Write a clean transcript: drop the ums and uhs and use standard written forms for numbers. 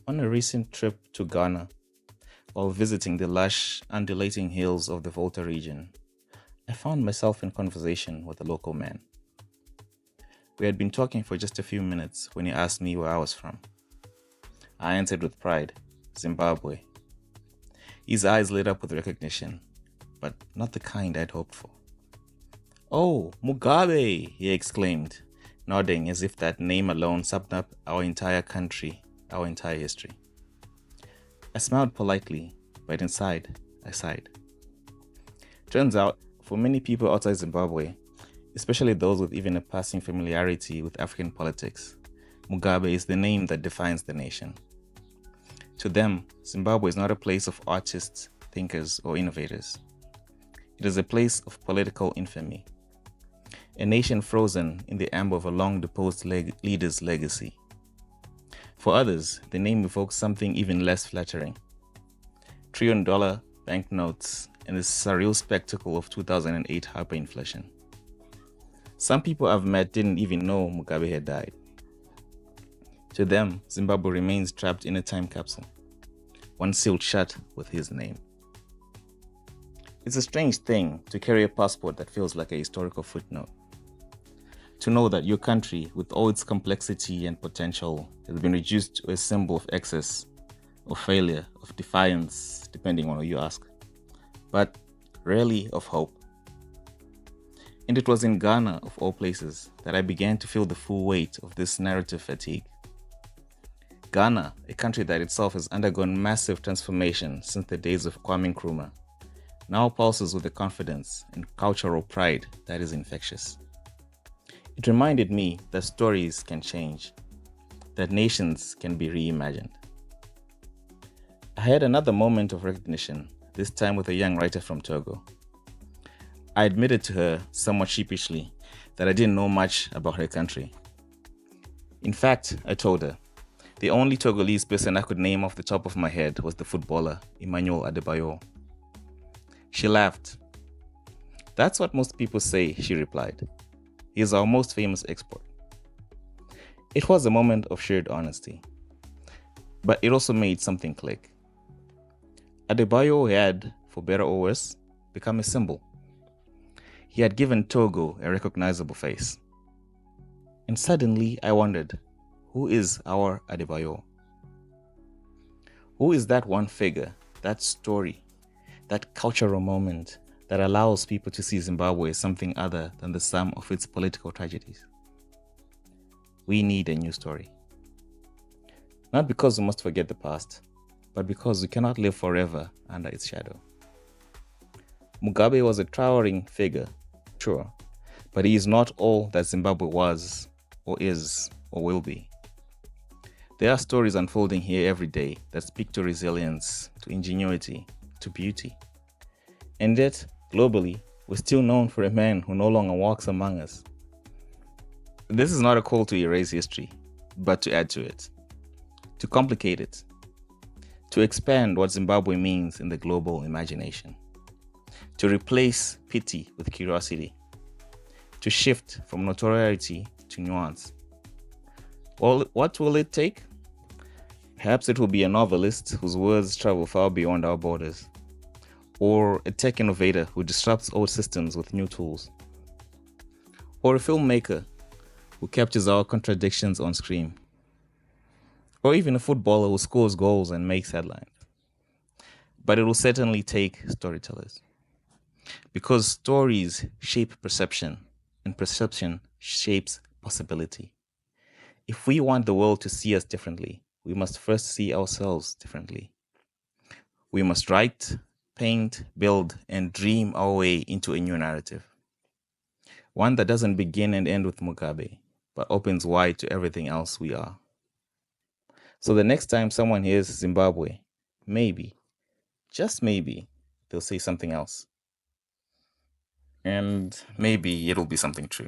On a recent trip to Ghana, while visiting the lush, undulating hills of the Volta region, I found myself in conversation with a local man. We had been talking for just a few minutes when he asked me where I was from. I answered with pride, Zimbabwe. His eyes lit up with recognition, but not the kind I'd hoped for. "Oh, Mugabe!" he exclaimed, nodding as if that name alone summed up our entire country, our entire history. I smiled politely, but inside, I sighed. Turns out, for many people outside Zimbabwe, especially those with even a passing familiarity with African politics, Mugabe is the name that defines the nation. To them, Zimbabwe is not a place of artists, thinkers, or innovators. It is a place of political infamy, a nation frozen in the amber of a long-deposed leader's legacy. For others, the name evokes something even less flattering: trillion-dollar banknotes and the surreal spectacle of 2008 hyperinflation. Some people I've met didn't even know Mugabe had died. To them, Zimbabwe remains trapped in a time capsule, one sealed shut with his name. It's a strange thing to carry a passport that feels like a historical footnote. To know that your country, with all its complexity and potential, has been reduced to a symbol of excess, of failure, of defiance, depending on who you ask, but rarely of hope. And it was in Ghana, of all places, that I began to feel the full weight of this narrative fatigue. Ghana, a country that itself has undergone massive transformation since the days of Kwame Nkrumah, now pulses with a confidence and cultural pride that is infectious. It reminded me that stories can change, that nations can be reimagined. I had another moment of recognition, this time with a young writer from Togo. I admitted to her, somewhat sheepishly, that I didn't know much about her country. In fact, I told her, the only Togolese person I could name off the top of my head was the footballer, Emmanuel Adebayor. She laughed. "That's what most people say," she replied. "He is our most famous export." It was a moment of shared honesty, but it also made something click. Adebayor had, for better or worse, become a symbol. He had given Togo a recognizable face. And suddenly I wondered, who is our Adebayor? Who is that one figure, that story, that cultural moment that allows people to see Zimbabwe as something other than the sum of its political tragedies? We need a new story. Not because we must forget the past, but because we cannot live forever under its shadow. Mugabe was a towering figure, sure, but he is not all that Zimbabwe was, or is, or will be. There are stories unfolding here every day that speak to resilience, to ingenuity, to beauty. And yet, globally, we're still known for a man who no longer walks among us. This is not a call to erase history, but to add to it, to complicate it, to expand what Zimbabwe means in the global imagination, to replace pity with curiosity, to shift from notoriety to nuance. Well, what will it take? Perhaps it will be a novelist whose words travel far beyond our borders, or a tech innovator who disrupts old systems with new tools, or a filmmaker who captures our contradictions on screen, or even a footballer who scores goals and makes headlines. But it will certainly take storytellers, because stories shape perception, and perception shapes possibility. If we want the world to see us differently, we must first see ourselves differently. We must write, paint, build, and dream our way into a new narrative. One that doesn't begin and end with Mugabe, but opens wide to everything else we are. So the next time someone hears Zimbabwe, maybe, just maybe, they'll say something else. And maybe it'll be something true.